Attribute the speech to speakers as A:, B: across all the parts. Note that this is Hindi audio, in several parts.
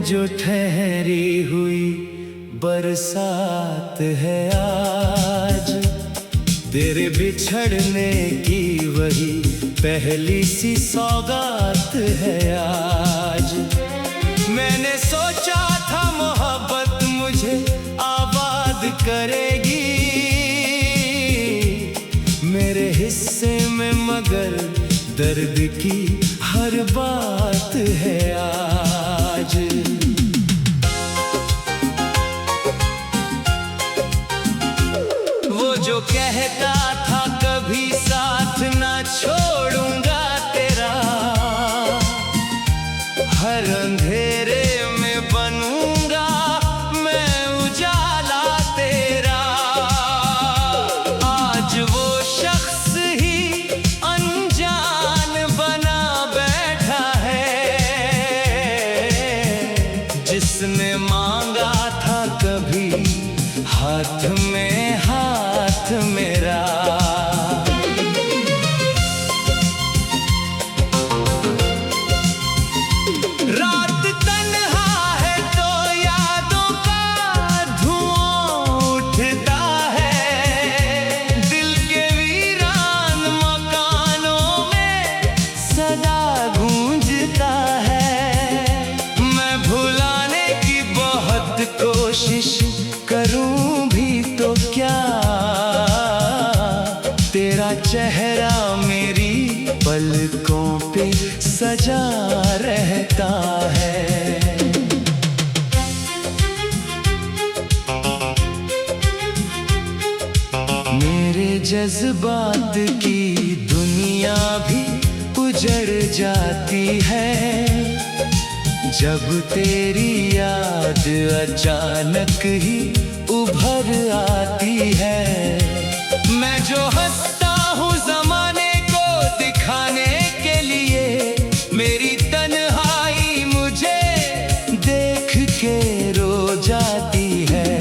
A: जो ठहरी हुई बरसात है आज, तेरे बिछड़ने की वही पहली सी सौगात है आज। मैंने सोचा था मोहब्बत मुझे आबाद करेगी मेरे हिस्से में, मगर दर्द की हर बात है आज। वो जो कहता था कभी साथ ना छोड़ूंगा तेरा, हर अंधेरे में बनूंगा मैं उजाला तेरा, आज वो शख्स ही अनजान बना बैठा है जिसने मांगा था कभी हाथ में हाथ मेरा। रात तन्हा है तो यादों का धुआं उठता है, दिल के वीरान मकानों में सदा गूंजता है। मैं भुलाने की बहुत कोशिश करूं भी तो क्या, तेरा चेहरा मेरी पलकों पे सजा रहता है। मेरे जज्बात की दुनिया भी उजड़ जाती है जब तेरी याद अचानक ही उभर आती है। मैं जो हंसता हूँ ज़माने को दिखाने के लिए, मेरी तन्हाई मुझे देख के रो जाती है।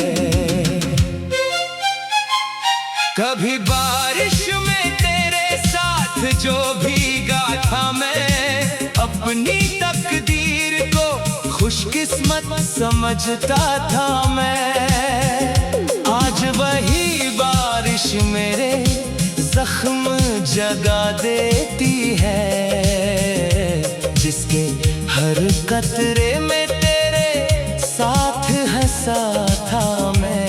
A: कभी बारिश में तेरे साथ जो भीगा था मैं, अपनी तकदीर को खुशकिस्मत समझता था मैं। आज वही बारिश मेरे जख्म जगा देती है, जिसके हर कतरे में तेरे साथ हंसा था मैं।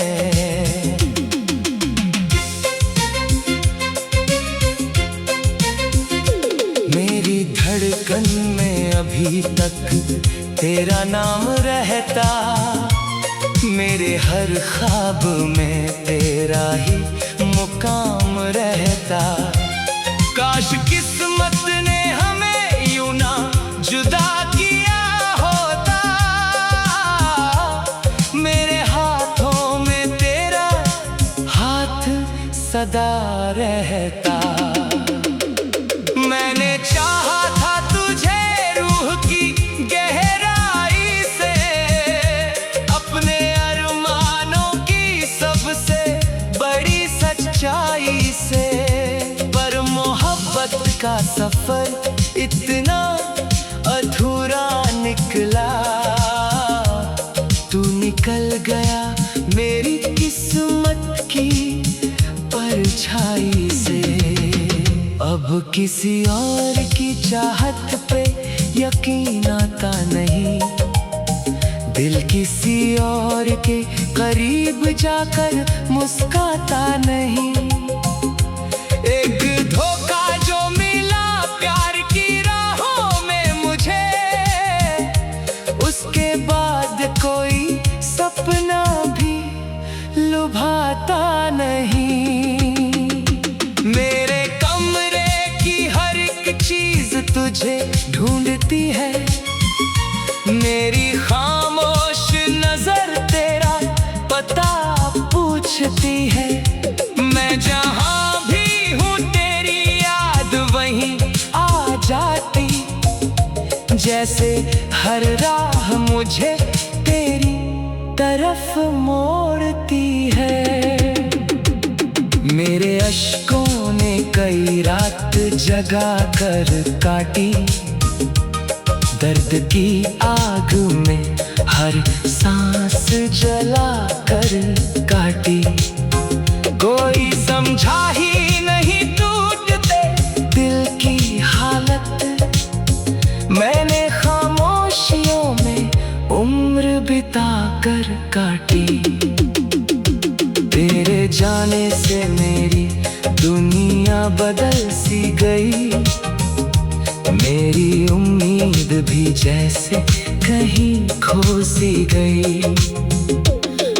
A: मेरी धड़कन में अभी तक तेरा नाम रहता, मेरे हर ख्वाब में तेरा ही मुकाम रहता। काश किस्मत ने हमें यूं ना जुदा किया होता, मेरे हाथों में तेरा हाथ सदा रहता। मैंने चाहा था तुझे रूह की गहराई से, अपने अरमानों की सबसे बड़ी सच्चाई से, पर मोहब्बत का सफर इतना अधूरा निकला। तू निकल गया मेरी किस्मत की परछाई से। अब किसी और की चाहत पे यकीन आता नहीं, दिल किसी और के करीब जाकर मुस्काता नहीं। एक धोखा जो मिला प्यार की राहों में मुझे, उसके बाद कोई सपना भी लुभाता नहीं। मेरे कमरे की हर एक चीज तुझे ढूंढती है, मेरी खामोश नजर तेरा पता पूछती है। मैं जहां भी हूँ तेरी याद वहीं आ जाती, जैसे हर राह मुझे तेरी तरफ मोड़ती है। मेरे अश्कों ने कई रात जगा कर काटी, दर्द की आग में हर सांस जला कर काटी। कोई समझा ही नहीं टूटते दिल की हालत। मैंने खामोशियों में उम्र बिता कर काटी। तेरे जाने से मेरी दुनिया बदल सी गई। मेरी उम्मीद भी जैसे कहीं खो सी गई।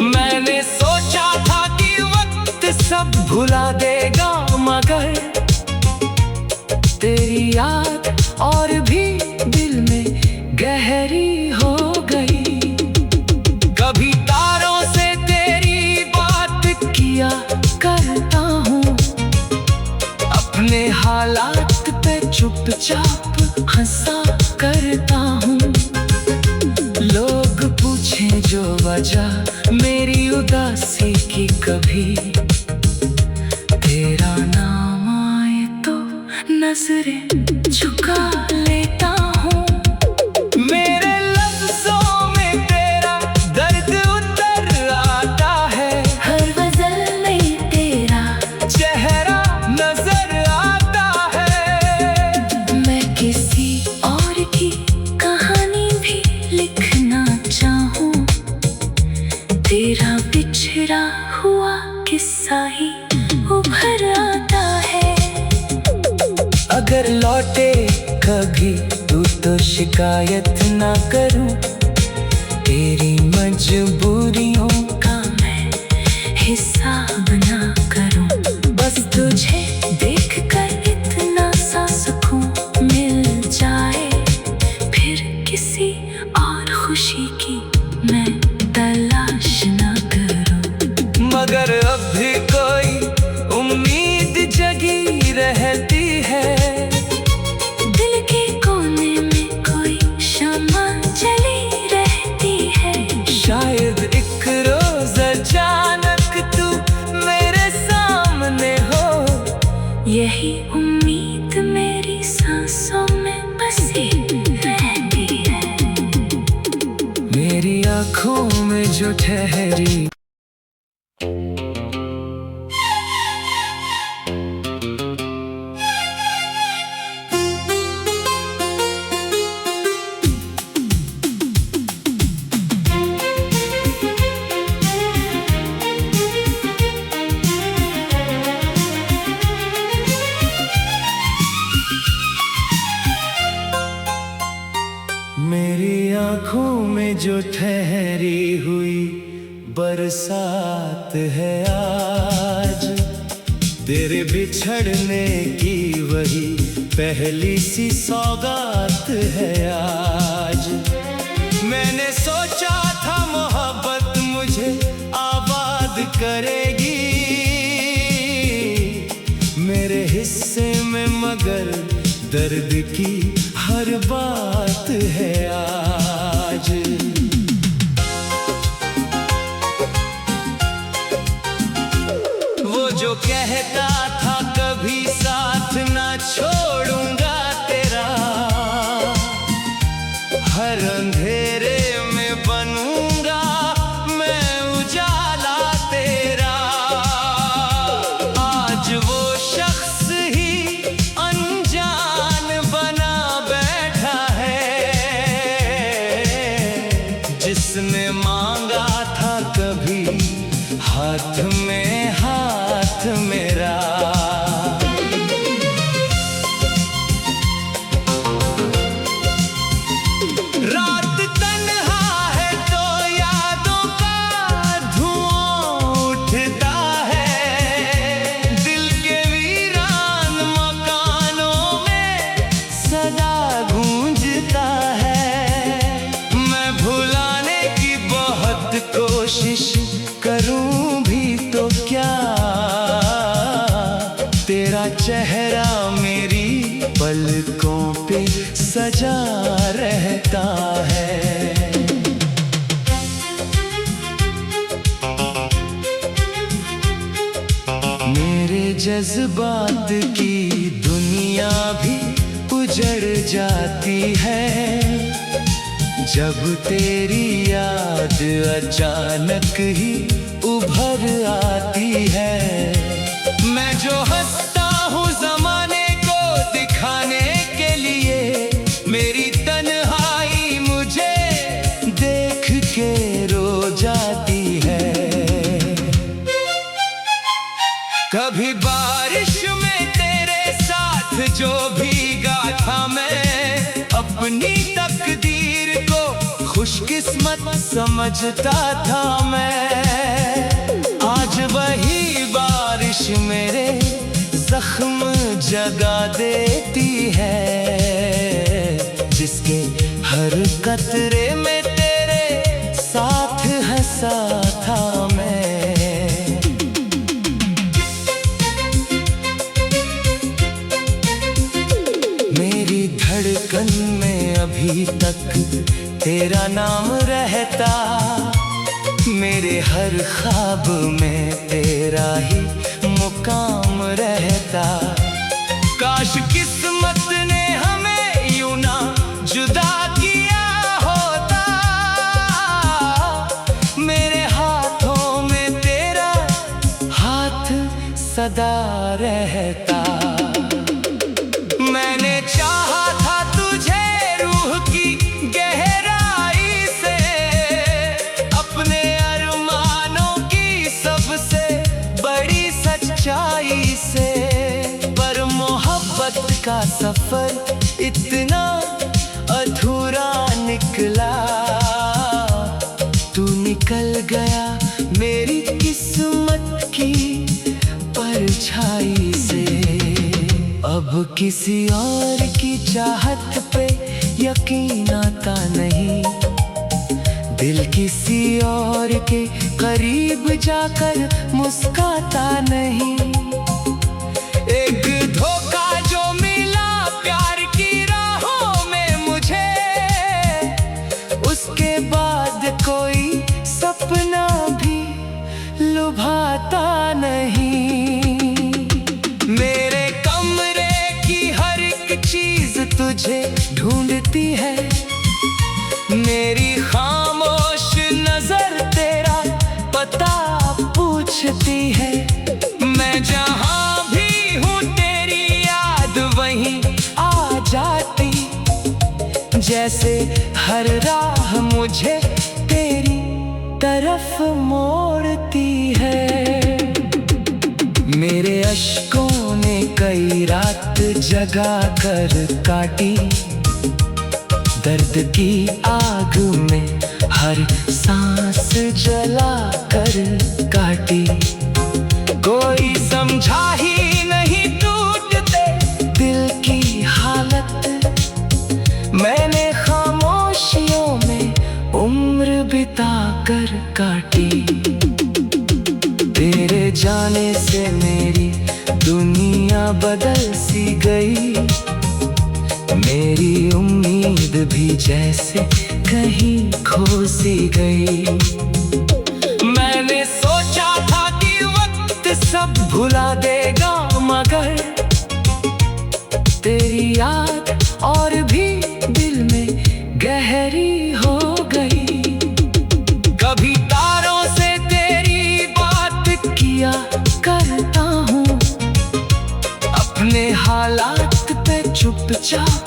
A: मैंने सोचा था कि वक्त सब भुला देगा, मगर तेरी याद और भी दिल में गहरी हो गई। कभी तारों से तेरी बात किया करता हूँ, अपने हालात पे चुपचाप हंसा करता हूँ। लोग पूछे जो वजह मेरी उदासी की, कभी तेरा नाम आए तो नजरें झुका लेता हूँ। मेरे लफ्जों में तेरा दर्द उतर आता है, हर गजल में तेरा चेहरा नजर आता है। मैं किसी और की कहानी भी लिखना चाहूँ, तेरा बिछड़ा हुआ किस्सा ही उभर आता है। अगर लौटे कभी तू तो शिकायत ना करूं, तेरी मजबूरियों का मैं हिसाब ना करूं। बस तुझे देखकर इतना सा सुकून मिल जाए, फिर किसी और खुशी की मैं तलाश ना करूं। मगर अब भी कोई उम्मीद जगी रहती है। दिल के कोने में कोई शम्मा जली रहती है। शायद एक रोज अचानक तू मेरे सामने हो, यही उम्मीद मेरी सांसों में बसी रहती है। मेरी आँखों में जो ठहरी मेरी आँखों में जो ठहरी हुई बरसात है आज। तेरे बिछड़ने की वही पहली सी सौगात है आज। मैंने सोचा था मोहब्बत मुझे आबाद करेगी मेरे हिस्से में, मगर दर्द की हर बात है आज। वो जो कहता था कभी साथ ना छोड़ूंगा तेरा, हर अंधेरे में बनूंगा मैं उजाला तेरा। आज वो शख्स ही अनजान बना बैठा है, जिसने मांगा था कभी हाथ में हाथ मेरा। रात तन्हा है तो यादों का धुआं उठता है। दिल के वीरान मकानों में सदा गूंजता है। मैं भुलाने की बहुत कोशिश करूं भी तो क्या, तेरा चेहरा मेरी पलकों पे सजा रहता है। मेरे जज्बात की दुनिया भी उजड़ जाती है, जब तेरी याद अचानक ही उभर आती है, मैं जो हंसता हूँ जमाने को दिखाने के लिए, मेरी तन्हाई मुझे देख के रो जाती है। कभी बारिश में तेरे साथ जो भीगा था मैं, अपनी तकदीर को खुशकिस्मत समझता था मैं। आज वही बारिश मेरे जख्म जगा देती है, जिसके हर कतरे में तेरे साथ हंसा था मैं। मेरी धड़कन में अभी तक तेरा नाम रहता, मेरे हर ख्वाब में तेरा ही मुकाम रहता। काश किस्मत ने हमें यूं ना जुदा किया होता, मेरे हाथों में तेरा हाथ सदा रहता। मैंने चाहा था तुझे रूह की गहराई से, अपने अरमानों की सबसे बड़ी सच्चाई से, पर मोहब्बत का सफर इतना अधूरा निकला। तू निकल गया मेरी किस्मत की परछाई से। अब किसी और की चाहत पे यकीन आता नहीं, दिल किसी और के करीब जाकर मुस्काता नहीं। एक धोखा जो मिला प्यार की राहों में मुझे, उसके बाद कोई सपना भी लुभाता नहीं। मेरे कमरे की हर एक चीज तुझे ढूंढती है, मेरी खामोश नजर तेरा पता पूछती है। मैं जहां भी हूँ तेरी याद वहीं आ जाती, जैसे हर राह मुझे तेरी तरफ मोड़ती है। मेरे अश्कों ने कई रात जगा कर काटी, दर्द की आग में हर सांस जला कर काटी। कोई समझा ही नहीं टूटते दिल की हालत, मैंने खामोशियों में उम्र बिता कर काटी। तेरे जाने से मेरी दुनिया बदल सी गई, मेरी उम्मीद भी जैसे कहीं खो सी गई। मैंने सोचा था कि वक्त सब भुला देगा, मगर तेरी याद और भी दिल में गहरी हो गई। कभी तारों से तेरी बात किया करता हूँ, अपने हालात पे चुपचाप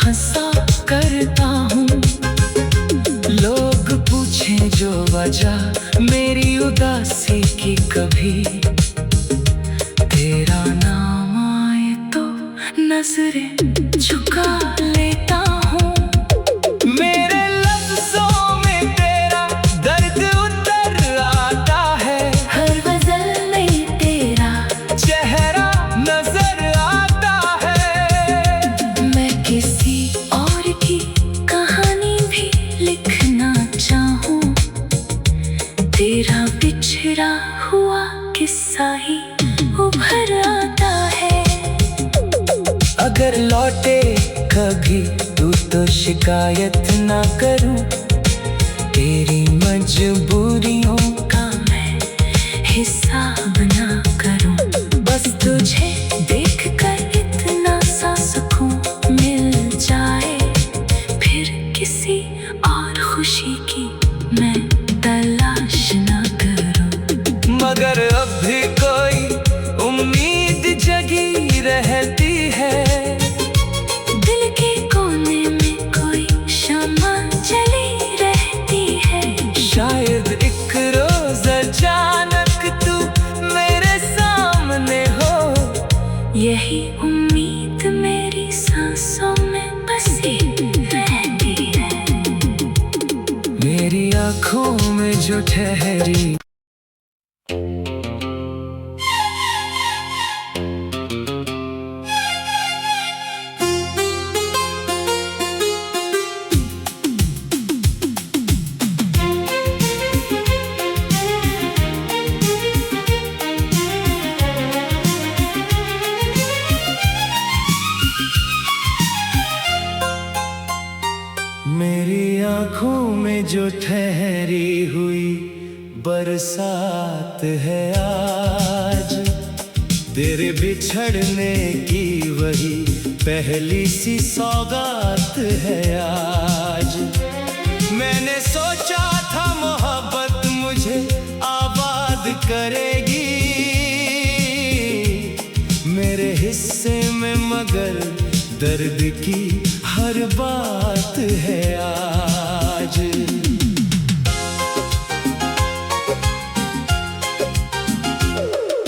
A: हंसा करता हूँ। लोग पूछें जो वजह मेरी उदासी की, कभी तेरा नाम आए तो नजरें झुका लेता हूँ। मेरे लफ्ज़ों में तेरा दर्द उतर आता है,
B: हर गज़ल में तेरा
A: चेहरा नजर आता है।
B: मैं किसी और की कहानी भी लिखना चाहूँ, तेरा बिछड़ा हुआ किस्सा ही उभर आता है।
A: अगर लौटे कभी तू तो शिकायत ना करूं, तेरी मजबूरियों
B: का मैं हिसाब ना करूं,
A: बस तुझे
B: देख कर इतना सा सुकून मिल जाए, फिर किसी और
A: मगर अब भी कोई उम्मीद जगी रहती है।
B: दिल के कोने में कोई शम्मा जली रहती है।
A: शायद एक रोज अचानक तू मेरे सामने हो।
B: यही उम्मीद मेरी सांसों में बसी रहती है।
A: मेरी आँखों में जो ठहरी मेरी आँखों में जो ठहरी हुई बरसात है आज। तेरे बिछड़ने की वही पहली सी सौगात है आज। मैंने सोचा था मोहब्बत मुझे आबाद करेगी मेरे हिस्से में, मगर दर्द की हर बात है आज।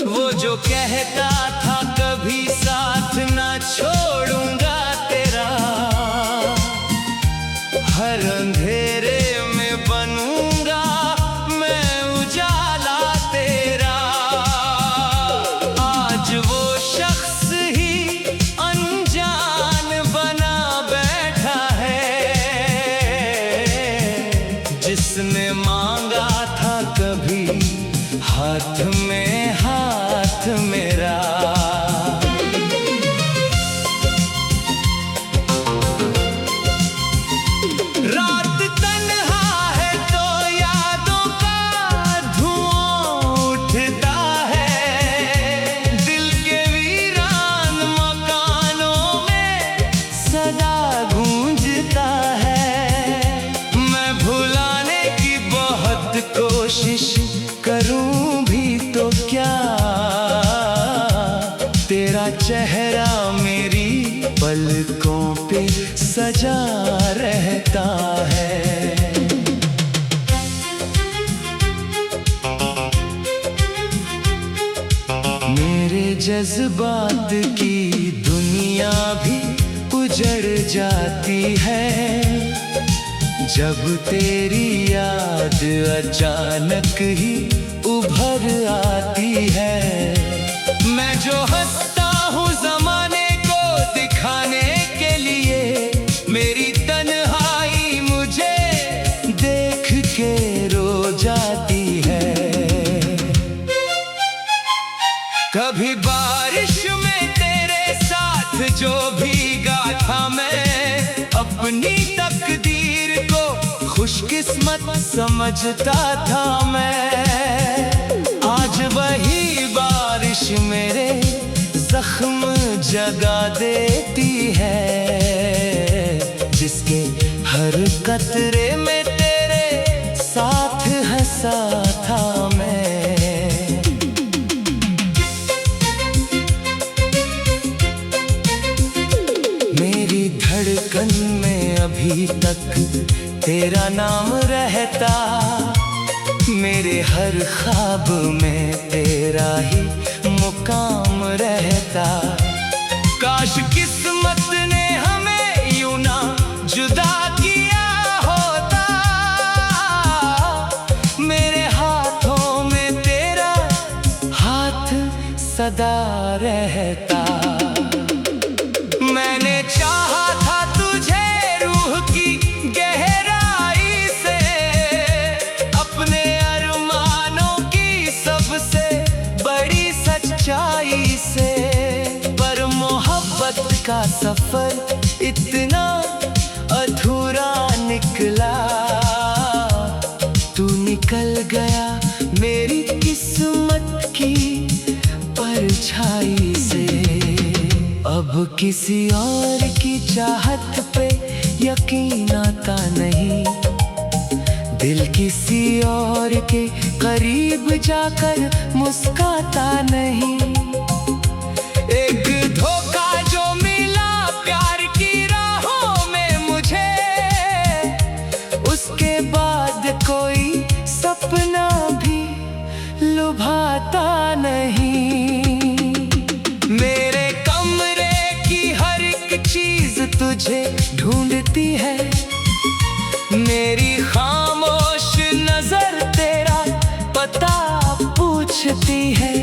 A: वो जो कहता था कभी साथ ना छोड़ूंगा तेरा, हर अंधेरे में बनूंगा मैं उजाला तेरा। आज वो शख्स ही अनजान बना बैठा है, जिसने मांगा था कभी हाथ में हाथ मेरा। रात तन्हा है तो यादों का धुआं उठता है। दिल के वीरान मकानों में सदा गूंजता है। मैं भुलाने की बहुत कोशिश करूं भी तो क्या, तेरा चेहरा मेरी पलकों पे सजा रहता है। मेरे जज्बात की दुनिया भी उजड़ जाती है जब तेरी याद अचानक ही उभर आती है। मैं जो हंसता हूँ ज़माने को दिखाने के लिए, मेरी तन्हाई मुझे देख के रो जाती है। कभी बारिश में तेरे साथ जो भीगा था मैं, अपनी तकदीर को खुशकिस्मत समझता था मैं। आज वही बारिश मेरे जख्म जगा देती है, जिसके हर कतरे में तेरे साथ हंसा था मैं। मेरी धड़कन में अभी तक तेरा नाम रहता, मेरे हर ख्वाब में तेरा ही मुकाम रहता। काश किस्मत ने हमें यूं ना जुदा किया होता, मेरे हाथों में तेरा हाथ सदा रहता। मैंने चाहा था तुझे रूह की गहराई से, अपने अरमानों की सबसे बड़ी सच्चाई से, पर मोहब्बत का सफर इतना अधूरा निकला। तू निकल गया मेरी किस्मत की परछाई से। अब किसी और की चाहत पे यकीन आता नहीं, दिल किसी और के करीब जाकर मुस्काता नहीं। एक धोखा जो मिला प्यार की राहों में मुझे, उसके बाद कोई सपना भी लुभाता नहीं। मेरे कमरे की हर एक चीज तुझे ढूंढती है, मेरी खामोश नजर तेरा पता पूछती है।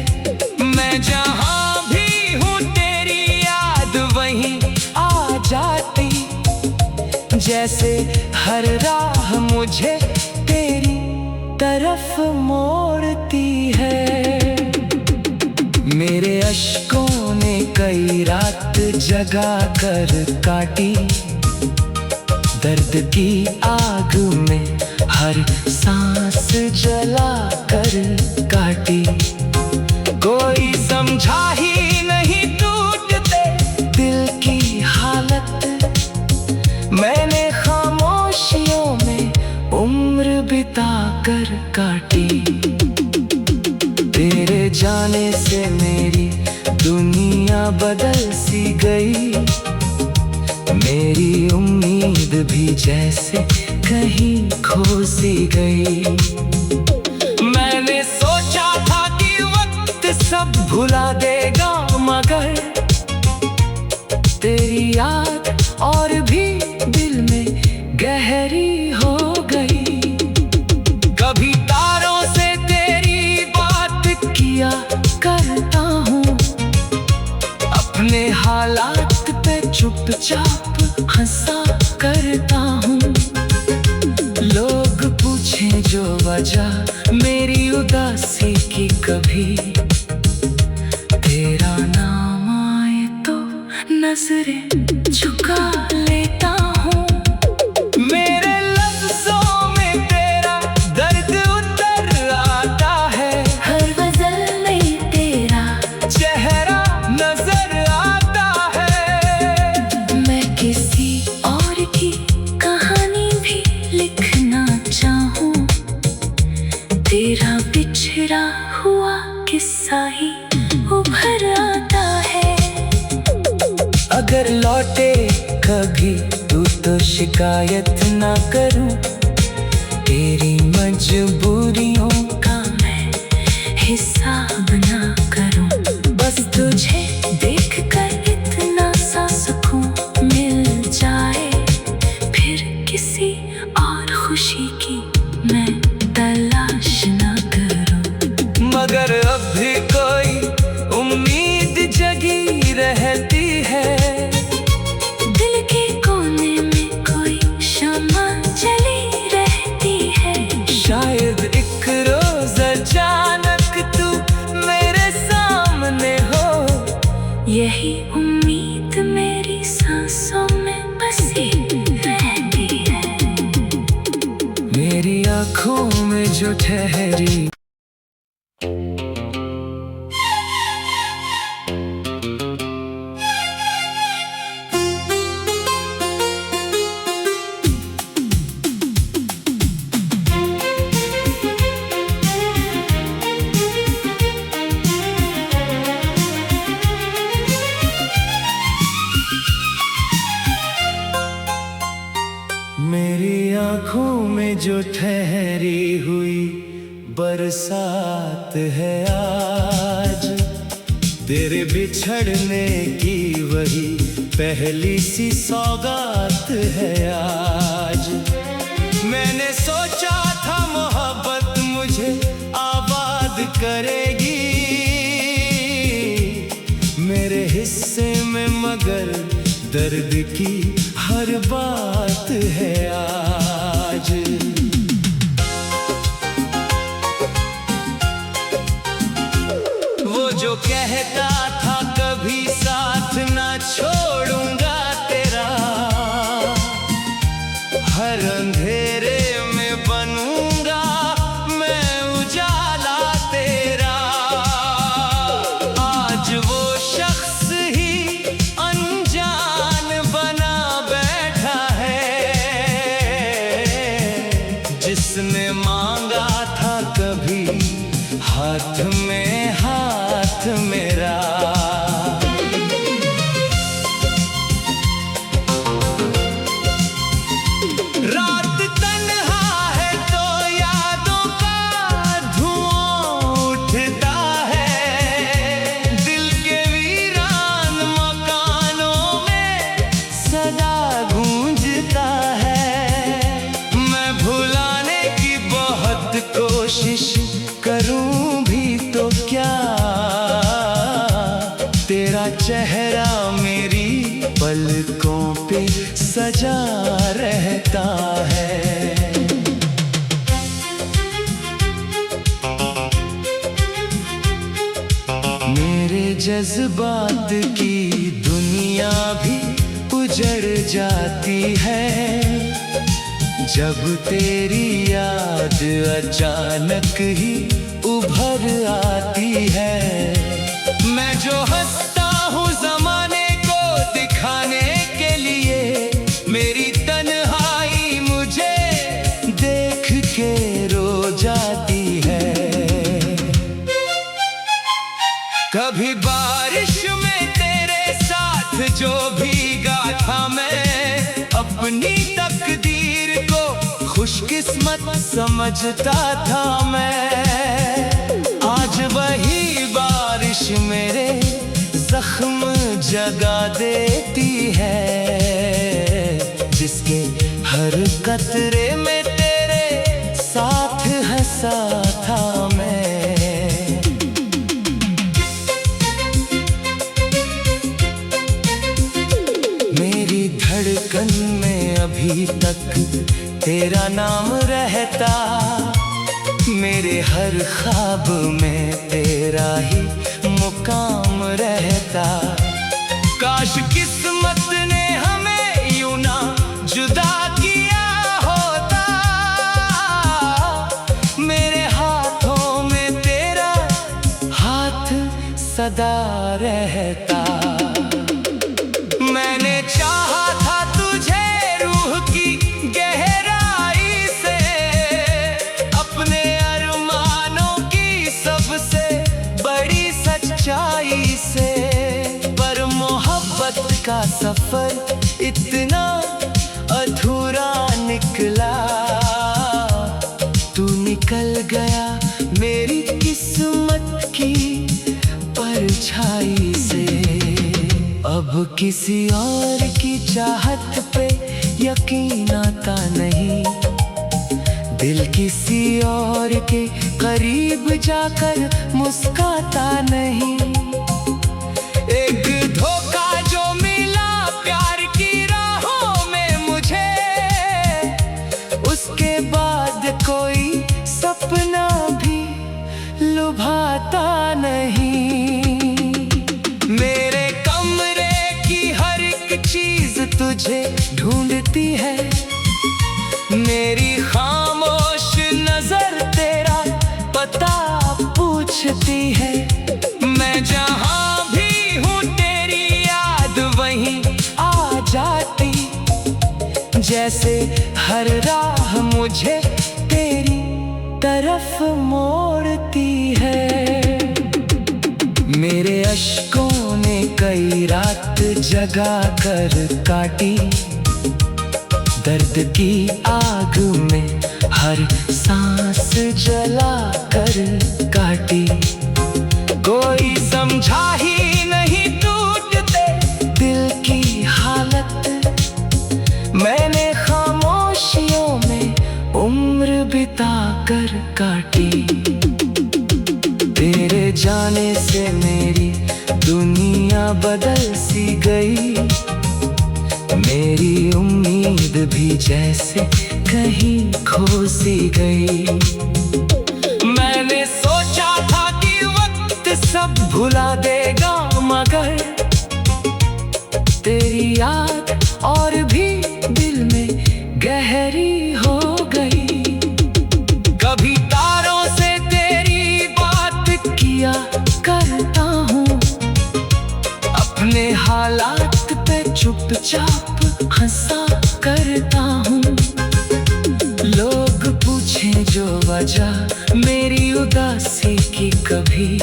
A: मैं जहां भी हूँ तेरी याद वहीं आ जाती, जैसे हर राह मुझे तेरी तरफ मोड़ती है। मेरे अश्कों ने कई रात जगा कर काटी, दर्द की आग में हर सांस जला कर काटी। कोई समझा ही नहीं टूटते दिल की हालत, मैंने खामोशियों में उम्र बिता कर काटी। तेरे जाने से मेरी दुनिया बदल सी गई, मेरी उम्मीद भी जैसे कहीं खो सी गई। मैंने सोचा था कि वक्त सब भुला देगा, मगर तेरी याद और भी दिल में गहरी हो गई। कभी तारों से तेरी बात किया करता हूँ, अपने हालात पे चुपचाप हंसा करता हूँ। लोग पूछें जो वजह मेरी उदासी की, कभी तेरा नाम आए तो नजरें झुका लेता हूँ। मेरे लफ्ज़ों में तेरा दर्द उतर आता है,
B: हर गजल में तेरा
A: चेहरा नजर आता है।
B: मैं किसी और की कहानी भी लिखना चाहूँ, तेरा बिछड़ा हुआ किस्सा ही उभर आता है।
A: अगर लौटे कभी तू तो शिकायत ना करूं, तेरी मजबूरियों
B: का मैं हिसाब ना करूं, बस तुझे देख कर इतना सा सुकून मिल जाए, फिर किसी और खुशी की मैं तलाश ना करूं।
A: मगर अब भी कोई उम्मीद जगी रहती है,
B: दिल के कोने में कोई शम्मा जली रहती है।
A: शायद एक रोज अचानक तू मेरे सामने हो,
B: यही उम्मीद मेरी सांसों में बसी रहती है।
A: मेरी आँखों में जो ठहरी। मेरी आँखों में जो ठहरी हुई बरसात है आज, तेरे बिछड़ने की वही पहली सी सौगात है आज। मैंने सोचा था मोहब्बत मुझे आबाद करेगी मेरे हिस्से में, मगर दर्द की हर बात है आज। वो जो कहता था कभी साथ ना छोड़ूंगा तेरा, हर अंधेरे में बनूंगा मैं उजाला तेरा। आज वो शख्स ही अनजान बना बैठा है, जिसने हाथ में हाथ मेरा। रात तन्हा है तो यादों का धुआं उठता है, दिल के वीरान मकानों में सदा गूंजता है। मैं भुलाने की बहुत कोशिश करूं भी तो क्या, तेरा चेहरा मेरी पलकों पे सजा रहता है। मेरे जज्बात की दुनिया भी उजड़ जाती है जब तेरी याद अचानक ही उभर आती है। मैं जो हंसता हूँ ज़माने को दिखाने के लिए, मेरी तन्हाई मुझे देख के रो जाती है। कभी बारिश में तेरे साथ जो भीगा था मैं, अपनी तकदीर को खुशकिस्मत समझता था मैं। आज वही बारिश मेरे जख्म जगा देती है, जिसके हर कतरे में तेरे साथ हंसा था मैं। मेरी धड़कन में अभी तक तेरा नाम रहता, मेरे हर ख्वाब में तेरा ही मुकाम रहता। काश किस्मत ने हमें यूं ना जुदा किया होता, मेरे हाथों में तेरा हाथ सदा रहता। मैंने चाहा था तुझे रूह की गहराई से, अपने अरमानों की सबसे बड़ी सच्चाई से, पर मोहब्बत का सफर इतना अधूरा निकला। तू निकल गया मेरी किस्मत की परछाई से। अब किसी और की चाहत पे यकीन आता नहीं, दिल किसी और के करीब जाकर मुस्काता नहीं। एक धोखा जो मिला प्यार की राहों में मुझे, उसके बाद कोई सपना भी लुभाता नहीं। मेरे कमरे की हर एक चीज तुझे ढूंढती है, मेरी खामोश नजर तेरा पता पूछती है। मैं जहां भी हूँ तेरी याद वहीं आ जाती, जैसे हर राह मुझे तेरी तरफ मोड़ती है। मेरे अश्कों ने कई रात जगा कर काटी, दर्द की आग में हर सांस जला कर काटी। कोई समझा ही नहीं टूटते दिल की हालत, मैंने खामोशियों में उम्र बिता कर काटी। तेरे जाने से मेरी दुनिया बदल सी गई, मेरी उम्मीद भी जैसे कहीं खो सी गई। मैंने सोचा था कि वक्त सब भुला देगा, मगर तेरी याद और भी दिल में गहरी हो गई। कभी तारों से तेरी बात किया करता हूँ, अपने हालात पे चुपचाप हंसा करता हूँ। लोग पूछें जो वजह मेरी उदासी की, कभी
B: कभी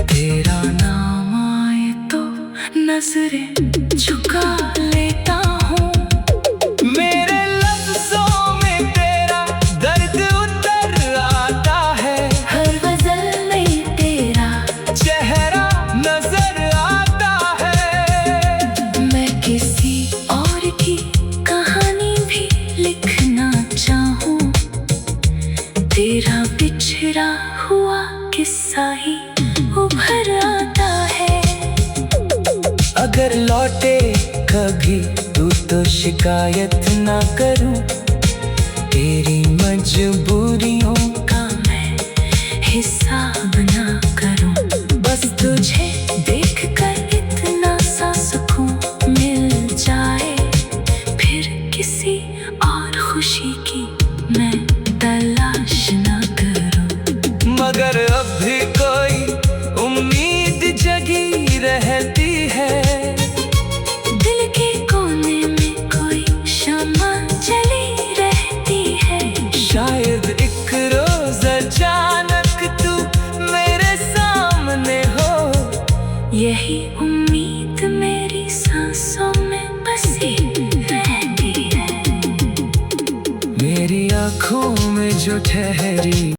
B: तेरा नाम आए तो नजरें झुका लेता हूँ।
A: मेरे लफ्जों में तेरा दर्द उतर आता है,
B: हर गजल में तेरा
A: चेहरा नजर आता है।
B: मैं किसी और की कहानी भी लिखना चाहूँ, तेरा बिछड़ा हुआ किस्सा ही उभर आता है।
A: अगर लौटे कभी तू तो शिकायत ना करूं, तेरी मजबूरियों
B: का मैं हिसाब ना करूं। बस तुझे देखकर इतना सा सुकून मिल जाए, फिर किसी और खुशी की मैं तलाश ना करूं।
A: मगर अब भी कोई उम्मीद जगी रहती है,
B: दिल के कोने में कोई शम्मा जली रहती है।
A: शायद एक रोज अचानक तू मेरे सामने हो।
B: यही उम्मीद मेरी सांसों में बसी रहती है।
A: मेरी आँखों में जो ठहरी